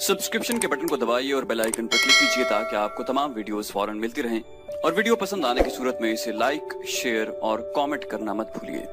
Subscription के button को दबाइए और बेल आइकन पर क्लिक कीजिए ताकि आपको तमाम वीडियोस फौरन मिलती रहें और वीडियो पसंद आने की सूरत में इसे लाइक, शेयर और कमेंट करना मत भूलिए।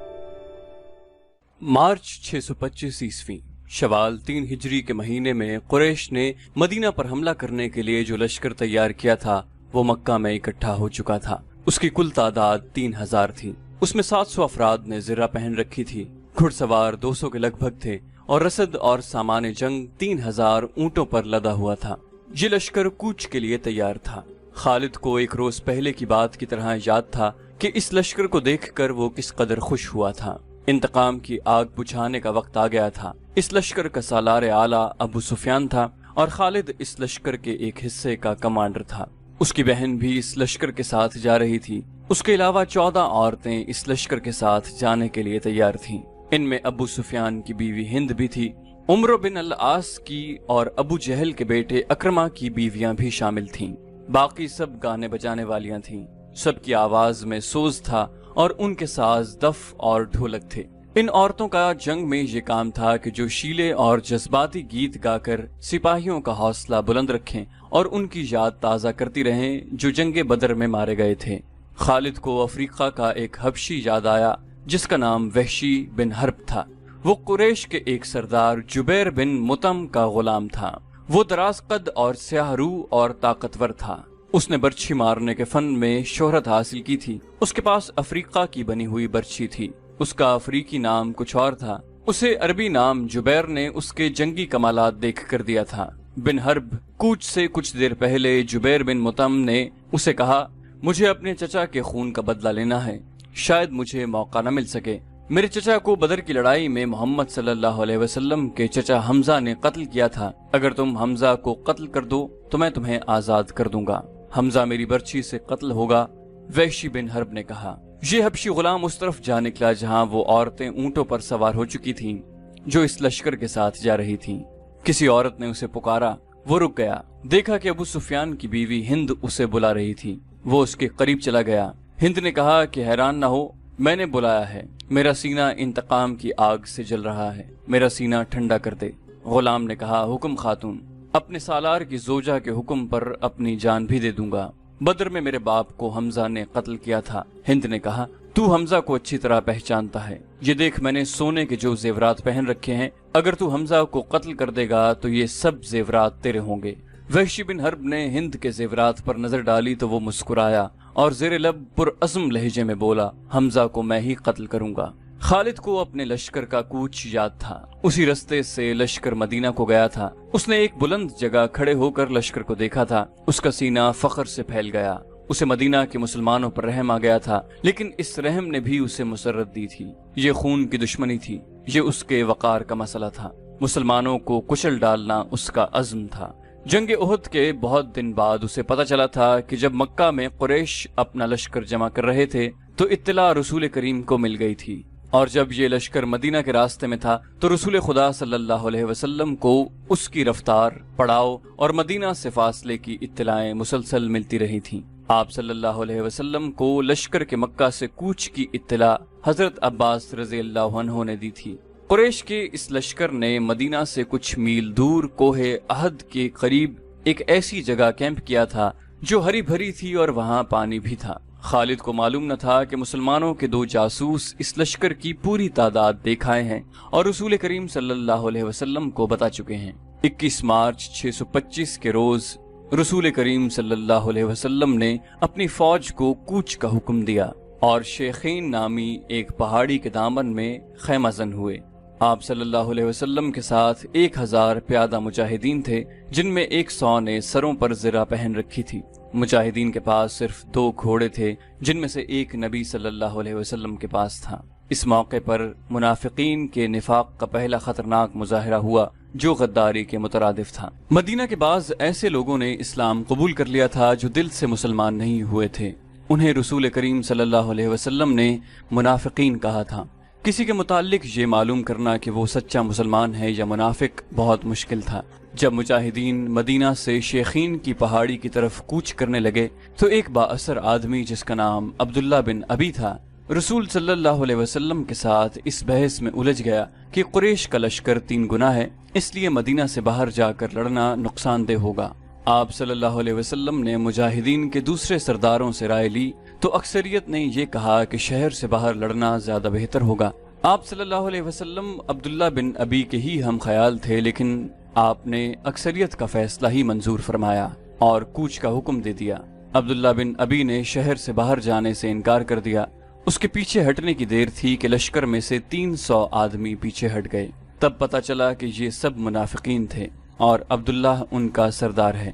मार्च 625 ईस्वी शवाल 3 हिजरी के महीने में कुरैश ने मदीना पर हमला करने के लिए जो लश्कर तैयार किया था वो मक्का में इकट्ठा हो चुका था। उसकी कुल तादाद 3000 थी। उसमें 700 अफराद ने ज़िर्रा पहन रखी थी, घुड़सवार 200 के लगभग थे और रसद और सामान जंग 3000 ऊंटों पर लदा हुआ था। ये लश्कर कूच के लिए तैयार था। खालिद को एक रोज पहले की बात की तरह याद था कि इस लश्कर को देखकर वो किस कदर खुश हुआ था। इंतकाम की आग बुझाने का वक्त आ गया था। इस लश्कर का सालार आला अबू सुफियान था और खालिद इस लश्कर के एक हिस्से का कमांडर था। उसकी बहन भी इस लश्कर के साथ जा रही थी। उसके अलावा 14 औरतें इस लश्कर के साथ जाने के लिए तैयार थीं। इनमें अबू सुफियान की बीवी हिंद भी थी। उमर बिन अल आस की और अबू जहल के बेटे अकरमा की बीवियां भी शामिल थीं। बाकी सब गाने बजाने वालियां थीं। सबकी आवाज में सोज था और उनके साज दफ और ढोलक थे। इन औरतों का जंग में ये काम था कि जो शीले और जज्बाती गीत गाकर सिपाहियों का हौसला बुलंद रखें और उनकी याद ताज़ा करती रहें जो जंगे बदर में मारे गए थे। खालिद को अफ्रीका का एक हबशी याद आया जिसका नाम वहशी बिन हर्ब था। वो कुरैश के एक सरदार जुबैर बिन मुतम का गुलाम था। वो दराज कद और स्याह रू और ताकतवर था। उसने बर्छी मारने के फन में शोहरत हासिल की थी। उसके पास अफ्रीका की बनी हुई बर्छी थी। उसका अफ्रीकी नाम कुछ और था। उसे अरबी नाम जुबैर ने उसके जंगी कमालात देख कर दिया था। बिन हर्ब कूच से कुछ देर पहले जुबैर बिन मुतम ने उसे कहा, मुझे अपने चचा के खून का बदला लेना है। शायद मुझे मौका न मिल सके। मेरे चचा को बदर की लड़ाई में मोहम्मद सल्लल्लाहु अलैहि वसल्लम के चचा हमजा ने कत्ल किया था। अगर तुम हमजा को कत्ल कर दो तो मैं तुम्हें आजाद कर दूंगा। हमजा मेरी बर्छी से कत्ल होगा। वहशी बिन हर्ब ने कहा। ये हबशी गुलाम उस तरफ जा निकला जहाँ वो औरतें ऊंटों पर सवार हो चुकी थीं जो इस लश्कर के साथ जा रही थीं। किसी औरत ने उसे पुकारा। वो रुक गया। देखा कि अबू सुफियान की बीवी हिंद उसे बुला रही थी। वो उसके करीब चला गया। हिंद ने कहा कि हैरान न हो, मैंने बुलाया है। मेरा सीना इंतकाम की आग से जल रहा है। मेरा सीना ठंडा कर दे। गुलाम ने कहा, हुक्म खातून, अपने सालार की जोजा के हुक्म पर अपनी जान भी दे दूंगा। बदर में मेरे बाप को हमजा ने कत्ल किया था। हिंद ने कहा, तू हमजा को अच्छी तरह पहचानता है। ये देख, मैंने सोने के जो जेवरात पहन रखे हैं। अगर तू हमजा को कत्ल कर देगा तो ये सब जेवरात तेरे होंगे। वहशी बिन हर्ब ने हिंद के जेवरात पर नजर डाली तो वो मुस्कुराया और जेर लब पुरअज़्म लहजे में बोला, हमजा को मैं ही कत्ल करूंगा। खालिद को अपने लश्कर का कूच याद था। उसी रास्ते से लश्कर मदीना को गया था। उसने एक बुलंद जगह खड़े होकर लश्कर को देखा था। उसका सीना फख्र से फैल गया। उसे मदीना के मुसलमानों पर रहम आ गया था, लेकिन इस रहम ने भी उसे मुसर्रत दी थी। ये खून की दुश्मनी थी। ये उसके वकार का मसला था। मुसलमानों को कुचल डालना उसका अज़्म था। जंग उहद के बहुत दिन बाद उसे पता चला था कि जब मक्का में कुरैश अपना लश्कर जमा कर रहे थे तो इत्तला रसूल करीम को मिल गई थी, और जब ये लश्कर मदीना के रास्ते में था तो रसूल खुदा सल्लल्लाहु अलैहि वसल्लम को उसकी रफ्तार, पड़ाव और मदीना से फासले की इत्तलाएं मुसलसल मिलती रही थीं। आप सल्लल्लाहु अलैहि वसल्लम को लश्कर के मक्का से कूच की इत्तला हजरत अब्बास रज़ियल्लाहु अन्हु ने दी थी। कुरैश के इस लश्कर ने मदीना से कुछ मील दूर कोहे अहद के करीब एक ऐसी जगह कैंप किया था जो हरी भरी थी और वहाँ पानी भी था। खालिद को मालूम न था कि मुसलमानों के 2 जासूस इस लश्कर की पूरी तादाद देखाए हैं और रसूल करीम सल्लल्लाहु अलैहि वसल्लम को बता चुके हैं। 21 मार्च 625 के रोज रसूल करीम सल्लल्लाहु अलैहि वसल्लम ने अपनी फौज को कूच का हुक्म दिया और शेखीन नामी एक पहाड़ी के दामन में खैमाजन हुए। आप सल्लल्लाहु अलैहि वसल्लम के साथ 1000 प्यादा मुजाहिदीन थे, जिनमें 100 ने सरों पर ज़िरा पहन रखी थी। मुजाहिदीन के पास सिर्फ 2 घोड़े थे, जिनमें से एक नबी सल्लल्लाहु अलैहि वसल्लम के पास था। इस मौके पर मुनाफिकीन के निफाक का पहला खतरनाक मुजाहिरा हुआ जो गद्दारी के मुतरादिफ था। मदीना के बाज़ ऐसे लोगों ने इस्लाम कबूल कर लिया था जो दिल से मुसलमान नहीं हुए थे। उन्हें रसूल करीम सल्लल्लाहु अलैहि वसल्लम ने मुनाफिकीन कहा था। किसी के मुताल्लिक ये मालूम करना कि वो सच्चा मुसलमान है या मुनाफिक बहुत मुश्किल था। जब मुजाहिदीन मदीना से शेखीन की पहाड़ी की तरफ कूच करने लगे तो एक बाअसर आदमी जिसका नाम अब्दुल्ला बिन अबी था रसूल सल्लल्लाहु अलैहि वसल्लम के साथ इस बहस में उलझ गया कि कुरैश का लश्कर 3 गुना है, इसलिए मदीना से बाहर जाकर लड़ना नुकसानदेह होगा। आप सल्लल्लाहु अलैहि वसल्लम ने मुजाहिदीन के दूसरे सरदारों से राय ली तो अक्सरियत ने ये कहा कि शहर से बाहर लड़ना ज्यादा बेहतर होगा। आप सल्लल्लाहु अलैहि वसल्लम अब्दुल्ला बिन अबी के ही हम ख्याल थे, लेकिन आपने अक्सरियत का फैसला ही मंजूर फरमाया और कूच का हुक्म दे दिया। अब्दुल्ला बिन अबी ने शहर से बाहर जाने से इनकार कर दिया। उसके पीछे हटने की देर थी कि लश्कर में से 300 आदमी पीछे हट गए। तब पता चला कि ये सब मुनाफिकीन थे और अब्दुल्ला उनका सरदार है।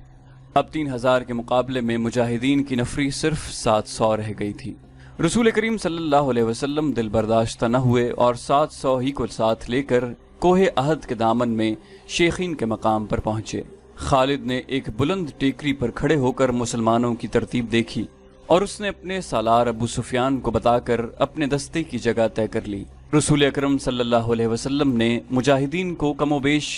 अब 3000 के मुकाबले में मुजाहिदीन की नफरी सिर्फ 700 रह गई थी। रसूल करीम सल्लल्लाहु अलैहि वसल्लम दिल बर्दाश्त न हुए और 700 ही को साथ लेकर कोहे अहद के दामन में शेखीन के मकाम पर पहुंचे। खालिद ने एक बुलंद टेकरी पर खड़े होकर मुसलमानों की तरतीब देखी और उसने अपने सालार अबू सुफियान को बताकर अपने दस्ते की जगह तय कर ली। रसूल अकरम सल्लल्लाहु अलैहि वसल्लम ने मुजाहिदीन को कमोबेश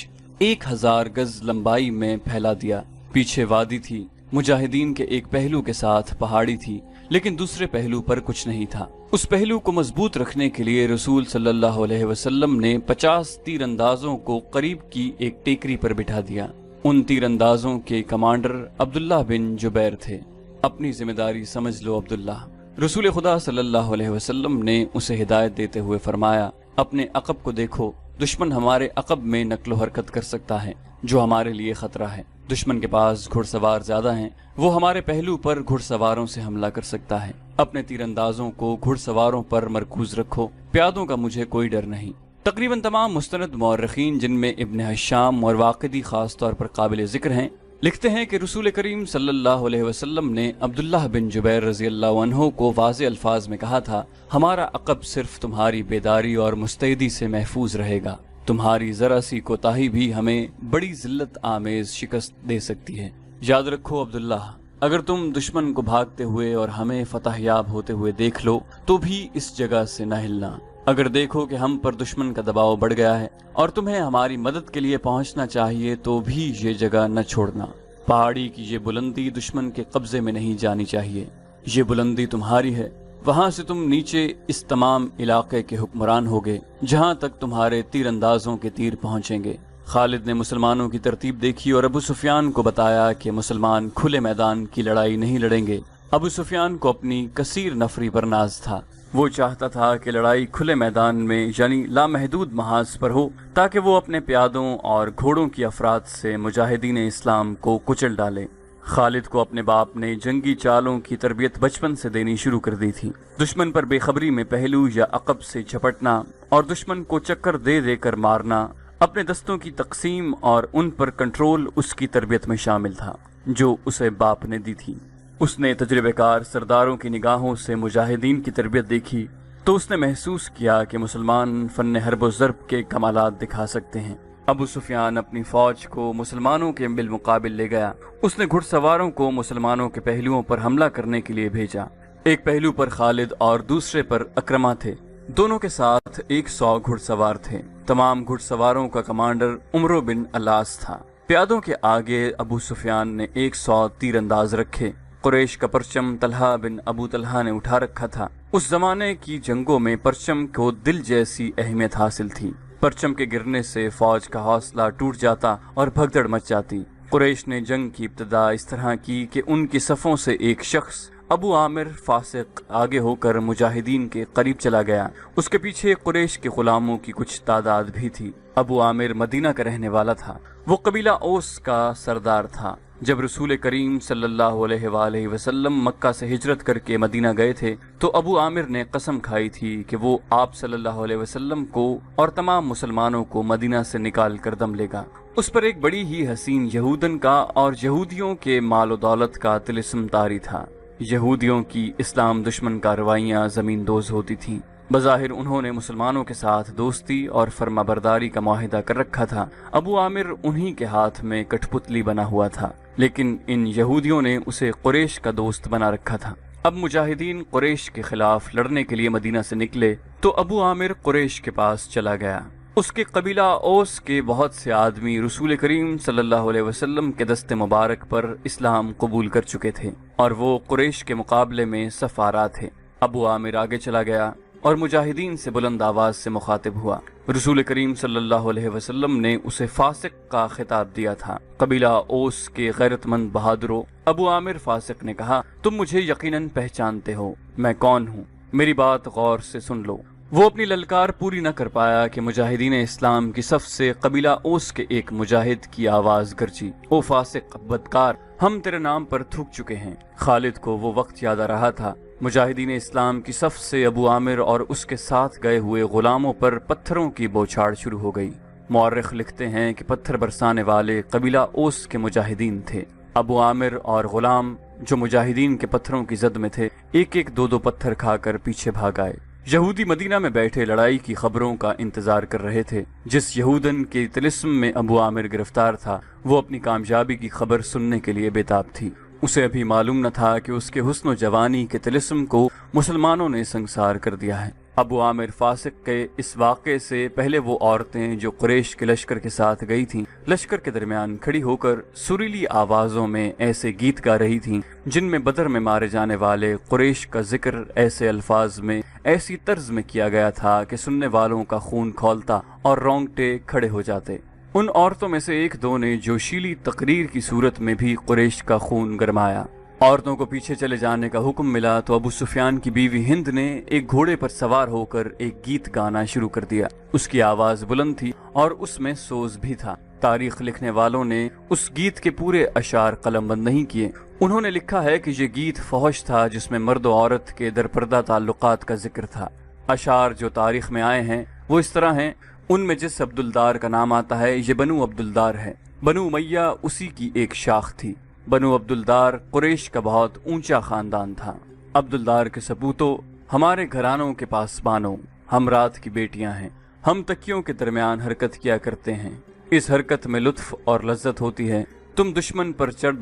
1000 गज लंबाई में फैला दिया। पीछे वादी थी, मुजाहिदीन के एक पहलू के साथ पहाड़ी थी, लेकिन दूसरे पहलू पर कुछ नहीं था। उस पहलू को मजबूत रखने के लिए रसूल सल्लल्लाहु अलैहि वसल्लम ने 50 तीरंदाजों को करीब की एक टेकरी पर बिठा दिया। उन तीरंदाजों के कमांडर अब्दुल्ला बिन जुबैर थे। अपनी जिम्मेदारी समझ लो अब्दुल्ला। रसूल खुदा सल्लल्लाहु अलैहि वसल्लम ने उसे हिदायत देते हुए फरमाया, अपने अकब को देखो, दुश्मन हमारे अकब में नक्लो हरकत कर सकता है, जो हमारे लिए खतरा है। दुश्मन के पास घुड़सवार ज्यादा हैं, वो हमारे पहलू पर घुड़सवारों से हमला कर सकता है। अपने तीरंदाजों को घुड़सवारों पर मरकूज रखो, प्यादों का मुझे कोई डर नहीं। तकरीबन तमाम मुस्तनद मौरखीन, जिनमें इब्न हशाम और वाक़िदी खास तौर पर काबिल जिक्र हैं, लिखते हैं कि रसूल करीम सल्लल्लाहु अलैहि वसल्लम ने अब्दुल्लाह बिन जुबैर रज़ियल्लाहु अन्हु को वाज़े अल्फाज में कहा था, हमारा अक़ब सिर्फ तुम्हारी बेदारी और मुस्तैदी से महफूज रहेगा। तुम्हारी जरा सी कोताही भी हमें बड़ी जिल्लत आमेज शिकस्त दे सकती है। याद रखो अब्दुल्लाह, अगर तुम दुश्मन को भागते हुए और हमें फतहयाब होते हुए देख लो तो भी इस जगह से न हिलना। अगर देखो कि हम पर दुश्मन का दबाव बढ़ गया है और तुम्हें हमारी मदद के लिए पहुंचना चाहिए तो भी ये जगह न छोड़ना। पहाड़ी की ये बुलंदी दुश्मन के कब्जे में नहीं जानी चाहिए। ये बुलंदी तुम्हारी है, वहां से तुम नीचे इस तमाम इलाके के हुक्मरान होगे जहां तक तुम्हारे तीरंदाजों के तीर पहुंचेंगे। खालिद ने मुसलमानों की तरतीब देखी और अबू सुफियान को बताया कि मुसलमान खुले मैदान की लड़ाई नहीं लड़ेंगे। अबू सुफियान को अपनी कसीर नफरी पर नाज था। वो चाहता था कि लड़ाई खुले मैदान में यानी लामहदूद महाज पर हो, ताकि वो अपने प्यादों और घोड़ों की अफराद से मुजाहिदीन इस्लाम को कुचल डाले। खालिद को अपने बाप ने जंगी चालों की तरबियत बचपन से देनी शुरू कर दी थी। दुश्मन पर बेखबरी में पहलू या अकब से झपटना और दुश्मन को चक्कर दे देकर मारना, अपने दस्तों की तकसीम और उन पर कंट्रोल उसकी तरबियत में शामिल था, जो उसे बाप ने दी थी। उसने तजुर्बेकार सरदारों की निगाहों से मुजाहिदीन की तरबियत देखी तो उसने महसूस किया कि मुसलमान फन हर्ब ज़र्ब के कमालात दिखा सकते हैं। अबू सुफियान अपनी फौज को मुसलमानों के बिलमुकाबिल ले गया। उसने घुड़सवारों को मुसलमानों के पहलुओं पर हमला करने के लिए भेजा। एक पहलू पर खालिद और दूसरे पर अक्रमा थे। दोनों के साथ 100 घुड़सवार थे। तमाम घुड़सवारों का कमांडर उमरो बिन अलास था। प्यादों के आगे अबू सुफियान ने 100 तीरंदाज रखे। कुरैश का परचम तलहा बिन अबू तलहा ने उठा रखा था। उस जमाने की जंगों में परचम को दिल जैसी अहमियत हासिल थी। परचम के गिरने से फौज का हौसला टूट जाता और भगदड़ मच जाती। कुरैश ने जंग की इब्तिदा इस तरह की कि उनकी सफों से एक शख्स अबू आमिर फासिक आगे होकर मुजाहिदीन के करीब चला गया। उसके पीछे कुरैश के गुलामों की कुछ तादाद भी थी। अबू आमिर मदीना का रहने वाला था। वो कबीला ओस का सरदार था। जब रसूल करीम सल्लल्लाहु अलैहि वसल्लम मक्का से हिजरत करके मदीना गए थे तो अबू आमिर ने कसम खाई थी कि वो आप सल्लल्लाहु अलैहि वसल्लम को और तमाम मुसलमानों को मदीना से निकाल कर दम लेगा। उस पर एक बड़ी ही हसीन यहूदन का और यहूदियों के माल दौलत का तिलिस्म तारी था। यहूदियों की इस्लाम दुश्मन कार्रवाइयाँ जमीन दोज होती थीं। बज़ाहिर उन्होंने मुसलमानों के साथ दोस्ती और फर्माबरदारी का मुआहिदा कर रखा था। अबू आमिर उन्हीं के हाथ में कठपुतली बना हुआ था, लेकिन इन यहूदियों ने उसे कुरैश का दोस्त बना रखा था। अब मुजाहिदीन कुरैश के खिलाफ लड़ने के लिए मदीना से निकले तो अबू आमिर कुरैश के पास चला गया। उसके कबीला ओस के बहुत से आदमी रसूल करीम सल्लल्लाहु अलैहि वसल्लम के दस्ते मुबारक पर इस्लाम कबूल कर चुके थे और वो कुरैश के मुकाबले में सफारा थे। ابو عامر آگے چلا گیا اور مجاہدین سے بلند آواز سے مخاطب ہوا۔ رسول کریم صلی اللہ علیہ وسلم نے اسے فاسق کا خطاب دیا تھا۔ قبیلہ اوس کے غیرت مند بہادروں، ابو عامر فاسق نے کہا، تم مجھے یقیناً پہچانتے ہو، میں کون ہوں، میری بات غور سے سن لو۔ وہ اپنی للکار پوری نہ کر پایا کہ مجاہدین اسلام کی صف سے قبیلہ اوس کے ایک مجاہد کی آواز گرجی، او فاسق بدکار، ہم تیرے نام پر تھک چکے ہیں۔ خالد کو وہ وقت یاد آ رہا تھا۔ مجاہدین اسلام کی صف سے ابو عامر اور اس کے ساتھ گئے ہوئے غلاموں پر پتھروں کی بوچھاڑ شروع ہو گئی۔ مورخ لکھتے ہیں کہ پتھر برسانے والے قبیلہ اوس کے مجاہدین تھے۔ ابو عامر اور غلام جو مجاہدین کے پتھروں کی زد میں تھے، ایک ایک دو پتھر کھا کر پیچھے بھاگ آئے۔ یہودی مدینہ میں بیٹھے لڑائی کی خبروں کا انتظار کر رہے تھے۔ جس یہودن کے طلسم میں ابو عامر گرفتار تھا، وہ اپنی کامیابی کی خبر سننے کے لیے بے تاب تھی۔ اسے ابھی معلوم نہ تھا کہ اس کے حسن و جوانی کے طلسم کو مسلمانوں نے سنگسار کر دیا ہے۔ ابو عامر فاسق کے اس واقعے سے پہلے وہ عورتیں جو قریش کے لشکر کے ساتھ گئی تھیں، لشکر کے درمیان کھڑی ہو کر سریلی آوازوں میں ایسے گیت گا رہی تھیں جن میں بدر میں مارے جانے والے قریش کا ذکر ایسے الفاظ میں، ایسی طرز میں کیا گیا تھا کہ سننے والوں کا خون کھولتا اور رونگٹے کھڑے ہو جاتے۔ ان عورتوں میں سے ایک دو نے جوشیلی تقریر کی صورت میں بھی قریش کا خون گرمایا۔ عورتوں کو پیچھے چلے جانے کا حکم ملا تو ابو سفیان کی بیوی ہند نے ایک گھوڑے پر سوار ہو کر ایک گیت گانا شروع کر دیا۔ اس کی آواز بلند تھی اور اس میں سوز بھی تھا۔ تاریخ لکھنے والوں نے اس گیت کے پورے اشعار قلم بند نہیں کیے۔ انہوں نے لکھا ہے کہ یہ گیت فحش تھا جس میں مرد و عورت کے درپردہ تعلقات کا ذکر تھا۔ اشعار جو تاریخ میں آئے ہیں وہ اس طرح ہیں، ان میں جس عبدالدار کا نام آتا ہے یہ بنو عبدالدار ہے۔ بنو امیہ اسی کی ایک شاخ تھی۔ بنو عبدالدار قریش کا بہت اونچا خاندان تھا۔ عبدالدار کے سپوتوں، ہمارے گھرانوں کے پاسبانوں، ہم رات کی بیٹیاں ہیں، ہم تکیوں کے درمیان حرکت کیا کرتے ہیں، اس حرکت میں لطف اور لذت ہوتی ہے۔ تم دشمن پر چڑھ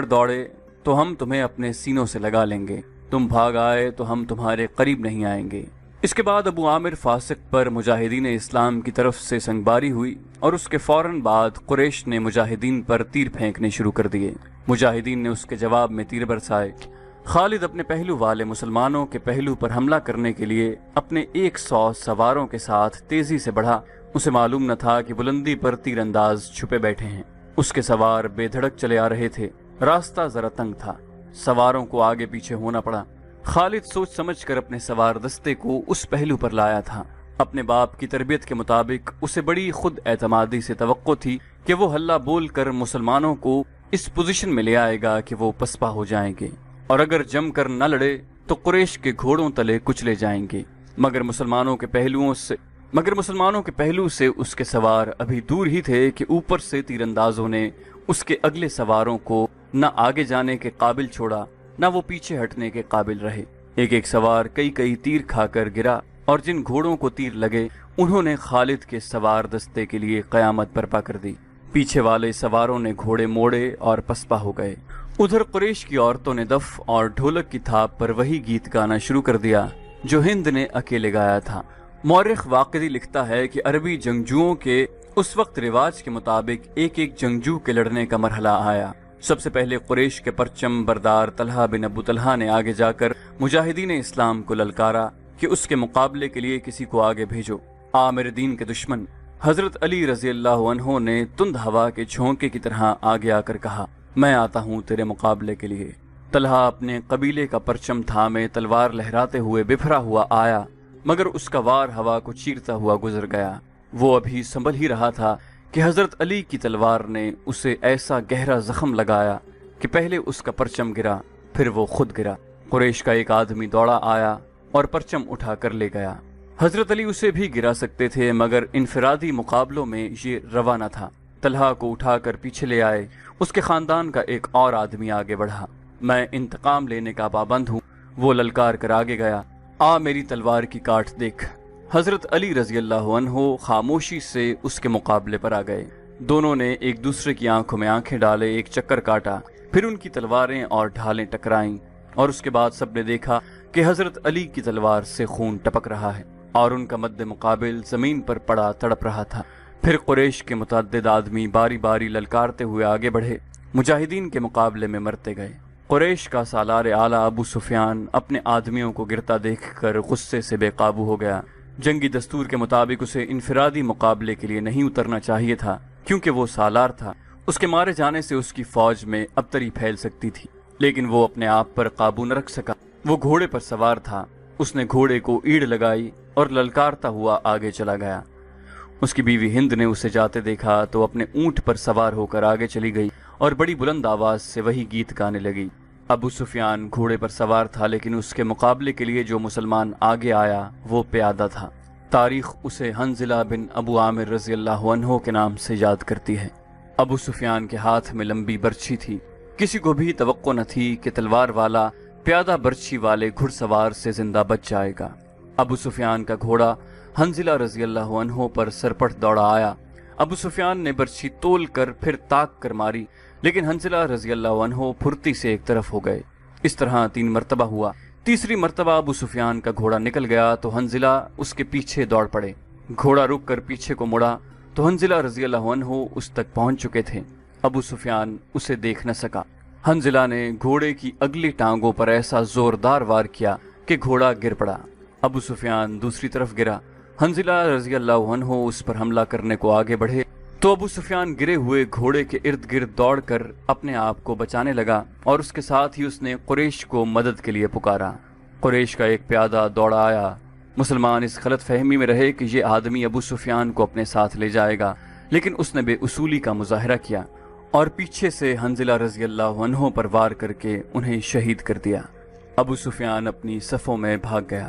دوڑے تو ہم تمہیں اپنے سینوں سے لگا لیں گے، تم بھاگ آئے تو ہم تمہارے قریب نہیں آئیں گے۔ اس کے بعد ابو عامر فاسق پر مجاہدین اسلام کی طرف سے سنگباری ہوئی اور اس کے فوراً بعد قریش نے مجاہدین پر تیر پھینکنے شروع کر دیے۔ مجاہدین نے اس کے جواب میں تیر برسائے۔ خالد اپنے پہلو والے مسلمانوں کے پہلو پر حملہ کرنے کے لیے اپنے 100 سواروں کے ساتھ تیزی سے بڑھا۔ اسے معلوم نہ تھا کہ بلندی پر تیر انداز چھپے بیٹھے ہیں۔ اس کے سوار بے دھڑک چلے آ رہے تھے۔ راستہ ذرا تنگ تھا، سواروں کو آگے پیچھے ہونا پڑا۔ خالد سوچ سمجھ کر اپنے سوار دستے کو اس پہلو پر لایا تھا۔ اپنے باپ کی تربیت کے مطابق اسے بڑی خود اعتمادی سے توقع تھی کہ وہ ہلہ بول کر مسلمانوں کو اس پوزیشن میں لے آئے گا کہ وہ پسپا ہو جائیں گے، اور اگر جم کر نہ لڑے تو قریش کے گھوڑوں تلے کچلے جائیں گے۔ مگر مسلمانوں کے پہلو سے اس کے سوار ابھی دور ہی تھے کہ اوپر سے تیر اندازوں نے اس کے اگلے سواروں کو نہ آگے جانے کے قابل چھوڑا نہ وہ پیچھے ہٹنے کے قابل رہے۔ ایک ایک سوار کئی تیر کھا کر گرا، اور جن گھوڑوں کو تیر لگے انہوں نے خالد کے سوار دستے کے لیے قیامت برپا کر دی۔ پیچھے والے سواروں نے گھوڑے موڑے اور پسپا ہو گئے۔ ادھر قریش کی عورتوں نے دف اور ڈھولک کی تھاپ پر وہی گیت گانا شروع کر دیا جو ہند نے اکیلے گایا تھا۔ مورخ واقعی لکھتا ہے کہ عربی جنگجوؤں کے اس وقت رواج کے مطابق ایک ایک جنگجو کے لڑنے کا مرحلہ آیا۔ سب سے پہلے قریش کے پرچم بردار طلحہ بن ابو طلحہ نے آگے جا کر مجاہدین اسلام کو للکارا کہ اس کے مقابلے کے لیے کسی کو آگے بھیجو۔ عامر دین کے دشمن حضرت علی رضی اللہ عنہ نے تند ہوا کے جھونکے کی طرح آگے آ کر کہا، میں آتا ہوں تیرے مقابلے کے لیے۔ طلحہ اپنے قبیلے کا پرچم تھامے تلوار لہراتے ہوئے بفرا ہوا آیا، مگر اس کا وار ہوا کو چیرتا ہوا گزر گیا۔ وہ ابھی سنبھل ہی رہا تھا کہ حضرت علی کی تلوار نے اسے ایسا گہرا زخم لگایا کہ پہلے اس کا پرچم گرا، پھر وہ خود گرا۔ قریش کا ایک آدمی دوڑا آیا اور پرچم اٹھا کر لے گیا۔ حضرت علی اسے بھی گرا سکتے تھے، مگر انفرادی مقابلوں میں یہ روا نہ تھا۔ طلحہ کو اٹھا کر پیچھے لے آئے۔ اس کے خاندان کا ایک اور آدمی آگے بڑھا۔ میں انتقام لینے کا پابند ہوں، وہ للکار کر آگے گیا، آ میری تلوار کی کاٹ دیکھ۔ حضرت علی رضی اللہ عنہ خاموشی سے اس کے مقابلے پر آ گئے۔ دونوں نے ایک دوسرے کی آنکھوں میں آنکھیں ڈالے، ایک چکر کاٹا، پھر ان کی تلواریں اور ڈھالیں ٹکرائیں، اور اس کے بعد سب نے دیکھا کہ حضرت علی کی تلوار سے خون ٹپک رہا ہے اور ان کا مد مقابل زمین پر پڑا تڑپ رہا تھا۔ پھر قریش کے متعدد آدمی باری باری للکارتے ہوئے آگے بڑھے، مجاہدین کے مقابلے میں مرتے گئے۔ قریش کا سالار اعلیٰ ابو سفیان اپنے آدمیوں کو گرتا دیکھ کر غصے سے بے قابو ہو گیا۔ جنگی دستور کے مطابق اسے انفرادی مقابلے کے لیے نہیں اترنا چاہیے تھا، کیونکہ وہ سالار تھا۔ اس کے مارے جانے سے اس کی فوج میں ابتری پھیل سکتی تھی، لیکن وہ اپنے آپ پر قابو نہ رکھ سکا۔ وہ گھوڑے پر سوار تھا۔ اس نے گھوڑے کو ایڑ لگائی اور للکارتا ہوا آگے چلا گیا۔ اس کی بیوی ہند نے اسے جاتے دیکھا تو اپنے اونٹ پر سوار ہو کر آگے چلی گئی اور بڑی بلند آواز سے وہی گیت گانے لگی۔ ابو سفیان گھوڑے پر سوار تھا، لیکن اس کے مقابلے کے لیے جو مسلمان آگے آیا وہ پیادہ تھا۔ تاریخ اسے حنظلہ بن ابو عامر رضی اللہ عنہ کے نام سے یاد کرتی ہے۔ ابو سفیان کے ہاتھ میں لمبی برچھی تھی۔ کسی کو بھی توقع نہ تھی کہ تلوار والا پیادہ برچھی والے گھڑ سوار سے زندہ بچ جائے گا۔ ابو سفیان کا گھوڑا حنظلہ رضی اللہ عنہ پر سرپٹ دوڑا آیا۔ ابو سفیان نے برچھی تول کر پھر تاک کر ماری، لیکن حنظلہ رضی اللہ عنہ پھرتی سے ایک طرف ہو گئے۔ اس طرح 3 مرتبہ ہوا۔ تیسری مرتبہ ابو سفیان کا گھوڑا نکل گیا تو حنظلہ اس کے پیچھے دوڑ پڑے۔ گھوڑا رک کر پیچھے کو مڑا تو حنظلہ رضی اللہ عنہ اس تک پہنچ چکے تھے۔ ابو سفیان اسے دیکھ نہ سکا۔ حنظلہ نے گھوڑے کی اگلی ٹانگوں پر ایسا زوردار وار کیا کہ گھوڑا گر پڑا۔ ابو سفیان دوسری طرف گرا۔ حنظلہ رضی اللہ عنہ اس پر حملہ کرنے کو آگے بڑھے تو ابو سفیان گرے ہوئے گھوڑے کے ارد گرد دوڑ کر اپنے آپ کو بچانے لگا، اور اس کے ساتھ ہی اس نے قریش کو مدد کے لیے پکارا۔ قریش کا ایک پیادہ دوڑا آیا۔ مسلمان اس غلط فہمی میں رہے کہ یہ آدمی ابو سفیان کو اپنے ساتھ لے جائے گا، لیکن اس نے بے اصولی کا مظاہرہ کیا اور پیچھے سے حنظلہ رضی اللہ عنہ پر وار کر کے انہیں شہید کر دیا۔ ابو سفیان اپنی صفوں میں بھاگ گیا۔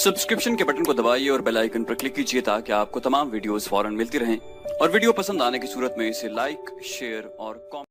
سبسکرپشن کے بٹن کو دبائیے اور بیل آئیکن پر کلک کیجیے تاکہ آپ کو تمام ویڈیوز فوراً ملتی رہیں، اور ویڈیو پسند آنے کی صورت میں اسے لائک، شیئر اور کامنٹ